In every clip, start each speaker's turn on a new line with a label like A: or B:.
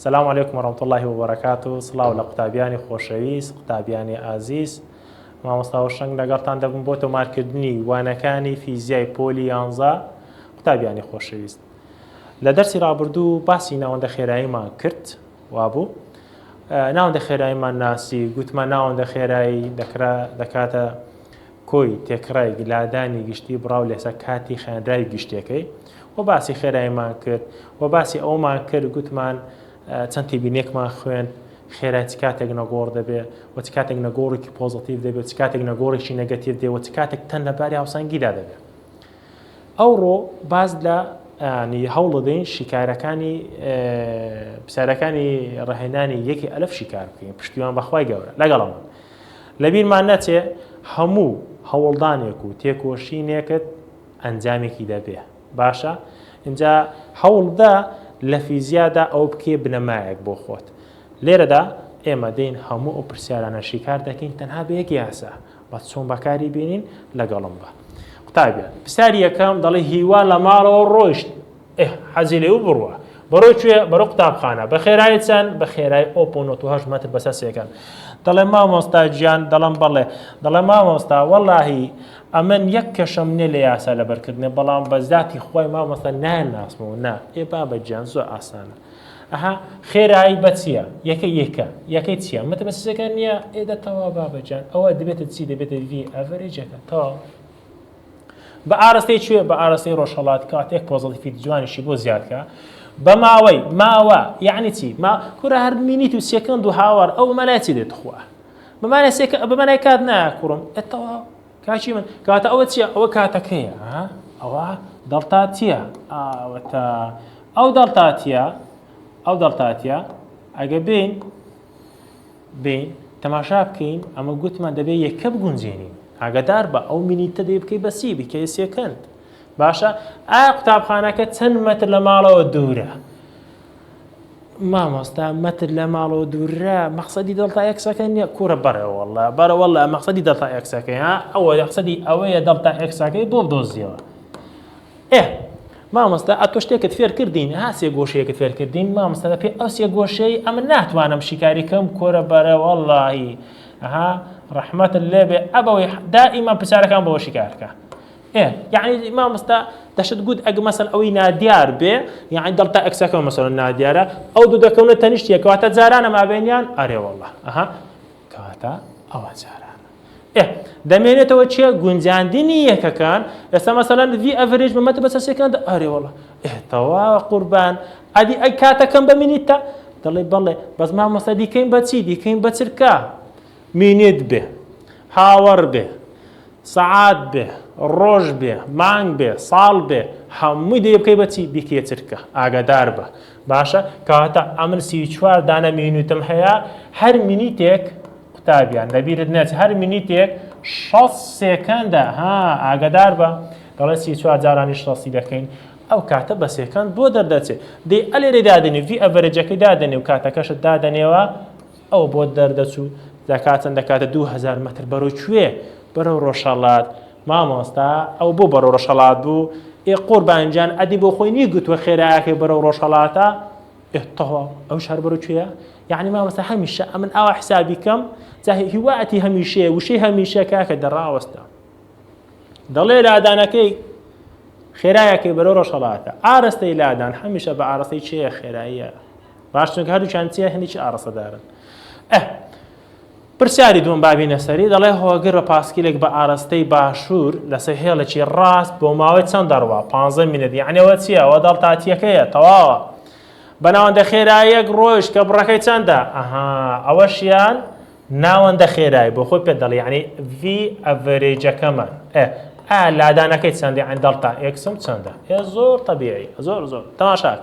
A: السلام عليكم ورحمة الله وبركاته. صلاة ولا قوتابیانی خۆشەویست، قوتابیانی ئازیز، مامۆستا وشەنگ لەگەڵتان دەبم بۆ تۆمارکردنی وانەکانی فیزیای پۆلی 11 قوتابیانی خۆشەویست. لە دەرسی ڕابردوو باسی ناوەندە خێراییمان کرد وابوو. ناوەندە خێراییمان ناسی، گوتمان ناوەندە خێرایی دەکاتە کۆی تێکڕای گلادانی گشتی بڕاو لەسەر کاتی خێنراوی گشتەکەی و باسی خێراییمان کرد و باسی ئەومان کرد گوتمان چەند تێبینێکمان خوێن خێرای چ کاتێک نەگۆڕ دەبێت و چ کاتێک نەگۆڕێکی پۆزیتیڤ دەبێت چ کاتێک نەگۆڕێکی نەگەتیڤ دێت و چ کاتێک تەن لەباری هاوسەنگیدا دەبێت. ئەوڕۆ باز لە هەوڵ دەدەین شیکارەکانی پرسیارەکانی ڕاهێنانی یەکی ئەلەف شیکار بکەین پشتیوان بەخوای گەورە لەگەڵەمان. لەبیرمان نەچێ هەموو هەوڵدانێک و تێکۆشینێکت ئەنجامێکی دەبێ. باشە؟ اینجا هەوڵدا لە فیزیادا ئەو بکێ بنەمایەک بۆ خۆت. لێرەدا ئێمە دەین هەموو ئەو پرسیارانە شیکار دەکەین تەنها بە یەک یاسا بە چۆن بەکاری بینین لەگەڵم بە. قوتابیان پرسیاری یەکەم دەڵێ هیوا لە ماڵەوە ڕۆیشت حەزی لێ و بڕوە بەڕۆ کوێ بەرەو قوتابخانە بە خێرایی چەند بە خێرایی 0.8 مەتر بەسەر سێکەن. دەڵێ مامۆستا گیان دەڵم بەڵێ دەڵێ مامۆستا وەڵاهی ئەمن یەک کەشەم نێ لە یاسا لەبەرکردنێ بەڵام بە زاتی خۆی مامۆستا ناسمەوە نا ئێ بابە گیان زۆر ئاسانە. ئەها خێرایی بە چییە؟ یەکەی چییە؟ مەتر بە سێکە نییە ئێدەتەوە بابە گیان ئەوە دەبێتە چی دەبێتە وی ئەڤەرێجەکە تەواو. بە ئاراستەی کوێ بە ئاراستەی ڕۆژهەڵات کاتێک پۆزیتیڤ جوانیشی بۆ زیادکە بە ماوە یعنی چی؟ کوورە هەر مینیت و سێکەند و هاوار ئەو مەلای چی دێت خوا بەمانای کات نایە کوڕم ئێتەوە کاچی من کاتە ئەوە چییە؟ ئەوە کاتەکەیە ئەوە دڵتاتیە ئەو دڵتاتیە ئەگە بین تەماشا بکەین ئەمە گوتمان دەبێت یەکە بگونجێنین ئاگادار بە ئەو مینیتە دێ بکەی بەسی بکەی سێکەند. باشە ئایا قوتابخانەکە چەند مەتر لە ماڵەوە دوورە؟ مامۆستا مەتر لە ماڵەوە دوورە مەقسەدی دڵتا ئێکسەکە نییە کوورە بەرەوەڵە مەقسەدی دڵتا ئێکسەکەی ئەوە مەقسەدی ئەوەیە دڵتا ئێکسەکەی بۆ بدۆزیەوە. مامۆستا ئەتۆ شتێکت فێر کردین سێ گۆشەیەکت فێر کردین مامۆستا پێ ئەو سێ گۆشەی ئەمە ناتوانم شیکاری کەم کۆرە بەرەوەڵڵاهی ڕەحمەت لێبێ ئەبەوەی دائیمان پرسیارەکان بەوە شیکارکە. یعنی مامۆستا دەشت گوت ئەگە مەسەن ئەوەی نادیار بێ یعنی دڵتا ئەکسەکە مەسەڵەن نادیارە ئەو دوو دەکەونە تەنیشتیە کەواتە جارانە مابینیان ئەرێوەڵڵا کەواتە ئەوە جارانە. دەمێنێتەوە چیە؟ گونجاندنی یەکەکان ئێستا مەسەڵەن وی ئەڤرێج بە مەتر بەسەر سێکەند ئەرێوەڵڵا تەواوە قوربان ئەدی ئەی کاتەکەم بە مینیتە دەڵێ بەڵێ بەس مامۆستا دیکەین بە چی؟ دیکەین بە چرکە مینیت بێ هاوەڕ بێ سەعات بێ ڕۆژ بێ مانگ بێ ساڵ بێ هەمووی دێ بکەی بەچی بیکێ چرکە ئاگادار بە. باشە کەواتە ئەمن 34 دانە مینوتم هەیە هەر مینیتێک قوتابیان لەبیرت نێت هەر مینیتێک 6 سێکەندە ئاگادار بە دەڵێ 34 جارانی 6 دەکەین ئەو کاتە بە سێکەند بۆ دەردەچێت دەی ئەلێرە دادنی وی ئەڤەرێجەکەی دادنێ و کاتەکەشت دادنێەوە ئەو بۆ دەردەچوو دەکاتن دەکاتە 2000 مەتر بەرەو کوێ بەرەو ڕۆژهەڵات. مامۆستا ئەو بۆ بەرەو ڕۆژهەڵات بوو قوربانجان ئەدی بۆ خۆی نیگوتوە خێرایەکەی بەرەو ڕۆژهەڵاتە تەواو ئەو شار بەرەو کوێیە یعنی مامۆستا هەمیشە ئەمن ئاوا حسابی کەم هیواەتی هەمیشەیە وشەی هەمیشە کاکە دەڕاوەستە دەڵێ لادانەکەی خێرایەکەی بەرەو ڕۆژهەڵاتە ئاراستەی لادان هەمیشە بە ئاراستەی چێە خێراییە. باش چونکە هەردووچیان چیە هەندێکی ئاراستەدارن. پرسیاری دوم بابینە سەری دەڵێ هۆگر بە پاسکیلێک بە ئاراستەی باشوور لەسەر هێڵێکی ڕاست بۆ ماوەی چەند دەڕوا 15 مینەت یعنیەوە چییە؟ ئەوە دڵتاتیەکەیە تەواوە بەناوەندە خێراییەک ڕۆژ کە بڕەکەی چەندە؟ ئەوەشیان ناوەندە خێرایی بۆ خۆی پێ دەڵێ یعنی وی ئەڤەرێجەکەمان لادانەکەی چەندە یعنی دڵتا ئێکسم چەندە؟ زۆر تەبیعی زۆر تەماشاک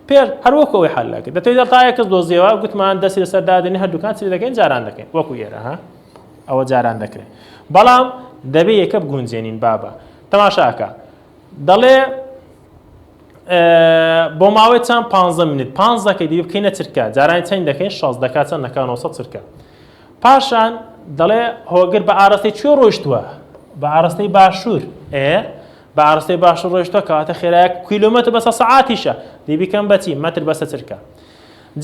A: پێر هەروەکەوەی حەلەکە دەتوێت دڵتایەکەس دۆزیەوە گوتمان دەستی لەسەر دادنی هەردووکان چی دەکەین جاران دەکەین وەکو ئێرە ئەوە جاران دەکرێت بەڵام دەبێ یەکە بگونجێنین بابە. تەماشاکە دەڵێ بۆ ماوەی چەند 15 مینیت 5 دەکەی دەبێ بکەینە چرکە جارانی چەند دەکەین 6 دەکات چەند دەکات 900 چرکە. پاشان دەڵێ هۆگر بە ئاراستەی کوێ ڕۆیشتووە؟ بە ئاراستەی باشوور بە ئاراستەی باشوور ڕۆیشتووە کەواتە خێرایەک کیلۆمەتر بەسە سەعاتیشە دەی بیکەم بەچی مەتر بەسە چرکە.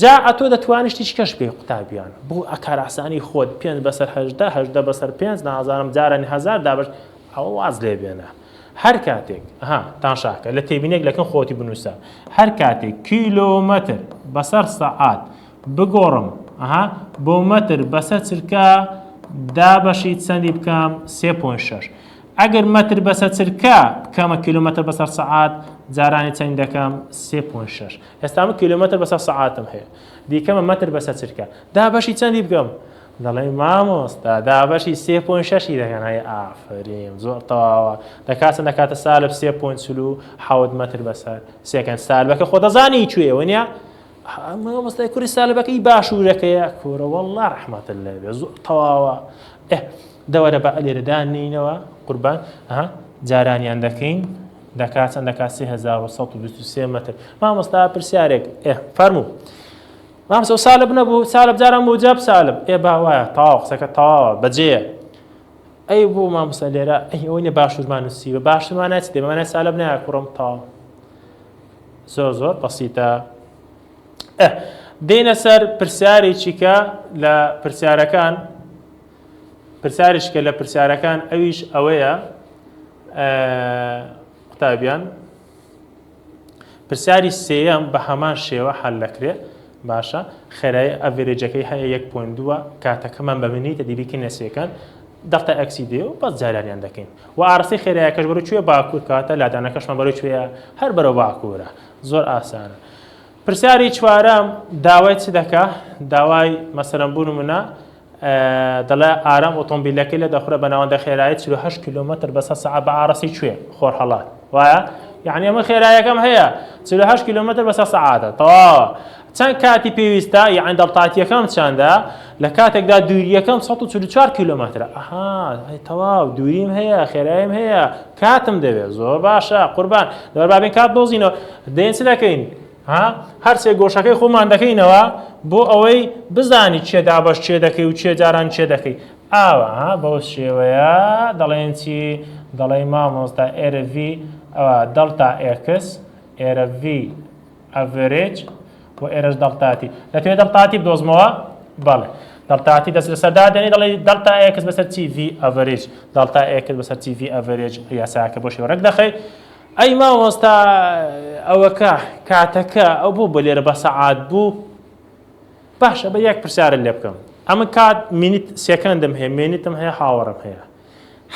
A: جا ئەتۆ دەتوانیت تیش کەش پێی قوتابیان بۆ ئەکاراسانی خۆت 5 بەسەر 18 بەسەر 5 نازانم جارانی 1000 دابش ئەوە واز لێ بێنە هەر کاتێک تاشاکە لە تێبینێک لەکەن خۆتی بنووسە هەر کاتێک کیلۆمەتر بەسەر سەعات بگۆڕم بۆ مەتر بەسەر چرکە دابەشی چەندی بکەم 3.6 ئەگەر مەتر بەسەر چرکە بکەمە کیلۆمەتر بەسەر سەعات جارانی چەند دەکەم 3.6 ئێستا من کیلۆمەتر بەسەر سەعاتم هەیە دیکەمە مەتر بەسەر چرکە دابەشی چەندی بکەم دەڵێ مامۆستا دابەشی 3.6 دەکەن هەیە ئافرین زۆر تەواوە دەکاتن دەکاتە سالب 3.7 مەتر بەسەر سێکەن سالبەکە خۆ دەزانی کوێ وەنیا مامۆستای کوری سالبەکەی باشوورەکەیە کورە وەڵڵا ڕەحمەتت لێ بێ زۆر تەواوە دەوەرە بە لێرە دانینەوە قوربان جارانیان دەکەین دەکات چەند دەکات 3123 مەتر مامۆستا پرسیارێک فەرموو مامۆستا سالب نەبوو سالب جاران بۆ جاب سالب باوایە تەواو قسەکە تەواوە بەجێیە ئەی بۆ مامۆستا لێرە ئەوەی نە باشوورمان نووسیوە باشوورمان ناچێت دێمەمانە سالب نایە کوڕم تەواو زۆر بەسیتە دێنە سەر پرسیارێکی کە لە پرسیارەکان ئەویش ئەوەیە قوتابیان پرسیاری سێیەم بە هەمان شێوە حەل دەکرێت باشە خێرایی ئەڤێرێجەکەی هەیە 1.2 کاتەکەمان بەمنیتە دیبیکەینە سێکەن دەڵتە ئەکسی دێ و بەس جارانیان دەکەین و ئارەسەی خێرایەکەش بەرەو کوێ باکوور کاتە لادانەکەشمان بەرەو کوێیە هەر بەرەو باکوورە زۆر ئاسانە پرسیاری چوارەم داوای چ دەکا داوای مەسەرەن بوونمونە دەڵێ ئارام ئۆتۆمبیلەکەی لە دەخورە بە ناوەندە خێرایی 48 کیلۆمەتر بەسەر سەعات بە ئارەسی کوێ خۆرهەڵات وایە یعنی ئەمە خێراییەکەم هەیە 48 کیلۆمەتر بەسەر سەعاتە تەواوە چەند کاتی پێویستە یعنی دڵتاتیەکەم چەندە لە کاتێکدا دووریەکەم 144 کیلۆمەترە تەواو دووریم هەیە خێراییم هەیە کاتم دەوێت زۆر باشە قوربان دەبابین کات دۆزینەوە دێن چ دەکەین هەر سێ گۆشەکەی خۆمان دەکەینەوە بۆ ئەوەی بزانی چێ دابەش چێ دەکەی و چێ جاران چێ دەکەی بەو شێوەیە دەڵێن چی دەڵێ مامۆستا ئێرە ئەوە دڵتا ئێکس ئێرە ئەڤێرێج و ئێرەش دڵتاتی لەتوێ دڵتاتی بدۆزمەوە بەڵێ دڵتاتی دەست لە سەردا دێنی دەڵێ دڵتا ئێکس بەسەر چی ئەڤێرێج دڵتا ئێکس بەسەر چی ئەڤێرێج یاساکە بۆ شێوە ڕێک دەخەی ئەی مامۆستا ئەوەکە کاتەکە ئەو بوو بە لێرە بە سەعات بوو باشە بە یەک پرسیارە لێ بکەم ئەمە کات مینیت سێکەندم هەیە مێنیتم هەیە هاوەڕم هەیە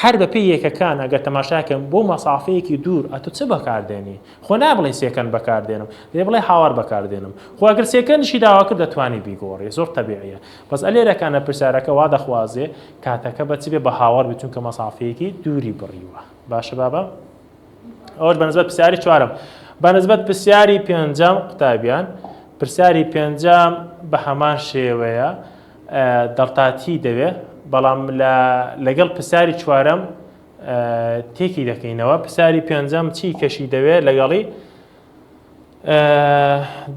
A: هەر بە پێی یەکەکان ئەگەر تەماشاکەم بۆ مەسافەیەکی دوور ئەتو چ بەکاردێنی خۆ نابڵێ سێکەند بەکاردێنم دێ بڵێ هاوار بەکاردێنم خۆ ئەگەر سێکەندشی داوا کرد دەتوانی بیگۆڕی زۆر تەبیعیە بەس ئەلێرەکانە پرسیارەکە وا دەخوازێ کاتەکە بەچ بێ بە هاوار بێت چونکە مەسافەیەکی دووری بڕیوە باشە بابە ئەوش بەنسبەت پرسیاری چوارم بەنسبەت پرسیاری پێنجەم قوتابیان پرسیاری پێنجەم بە هەمان شێوەیە دڵتاتی دەوێت بەڵام لەگەڵ پرسیاری چوارەم تێکی دەکەینەوە پرسیاری پێنجەم چی کەشی دەوێت لەگەڵی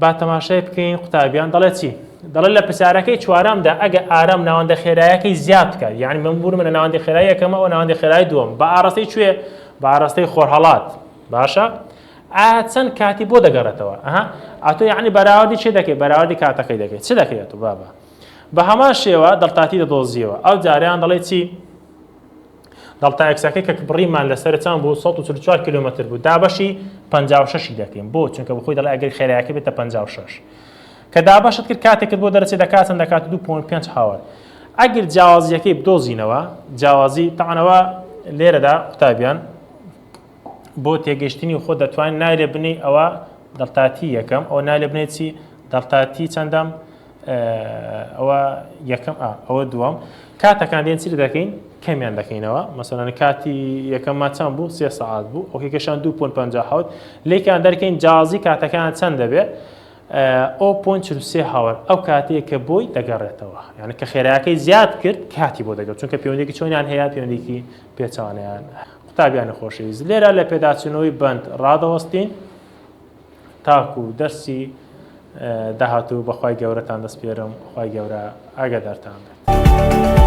A: با تەماشای بکەین قوتابیان دەڵێ چی دەڵێ لە پرسیارەکەی چوارەمدا ئەگە ئارام ناوەندە خێراییەکەی زیاد بکات یعنی من بوورم لە ناوەندی خێرایی یەکەمەوە ناوەندی خێرایی دووەم بە ئاڕاستەی کوێ بە ئاڕاستەی خۆرهەڵات باشە چەند کاتی بۆ دەگەڕێتەوە ئەتۆ یعنی بەراوردی چێ دەکەی بەراوردی کاتەکەی دەکەیت چ دەکەیت و بابە بە هەمان شێوە دڵتاتی دەدۆزیەوە ئەو جاریان دەڵێ چی دڵتا ئەکسەکەی کە بڕیمان لەسەر چەند بوو 144 کیلۆمەتر بوو دابەشی 56 دەکەین بۆ چونکە بخۆی دەڵێ ئەگەر خێراییەکە بێتە 56 کە دابەشت کرد کاتێکت بۆ دەرەچێت دەکات چەند دەکات 2.5 هاوار ئەگەر جیاوازیەکەی بدۆزینەوە جیاوازی تەعەنەوە لێرەدا قوتابیان بۆ تێگەشتنی خۆ دەتوانین نالێ بنی ئەوە دڵتاتی یەکەم ئەو نالێ بنێت چی دڵتاتی چەندەم ئەوە یەکەم ئەوە دووەم کاتەکان دێن چی دەکەین کەمیان دەکەینەوە مەسەڵەن کاتی یەکەمما چەند بوو 3 سەعات بوو ئەوکێکەشان 2.57 لێکیان دەرکەین جیاوازی کاتەکان چەند دەبێت 0.43 هاوار ئەو کاتەیە کە بۆی دەگەڕێتەوە یعنی کە خێراییەکەی زیاد کرد کاتی بۆ دەگەڕێت چونکە پەیوەندێکی چۆنیان هەیە پەیوەندێکی پێچەوانەیان قوتابیانی خۆشەویست لێرە لە پێداچوونەوەی بەند ڕادەوەستین تاکو دەرسی داهاتوو بەخوای گەورەتان دەست پێرم خوای گەورە ئاگادارتان بێت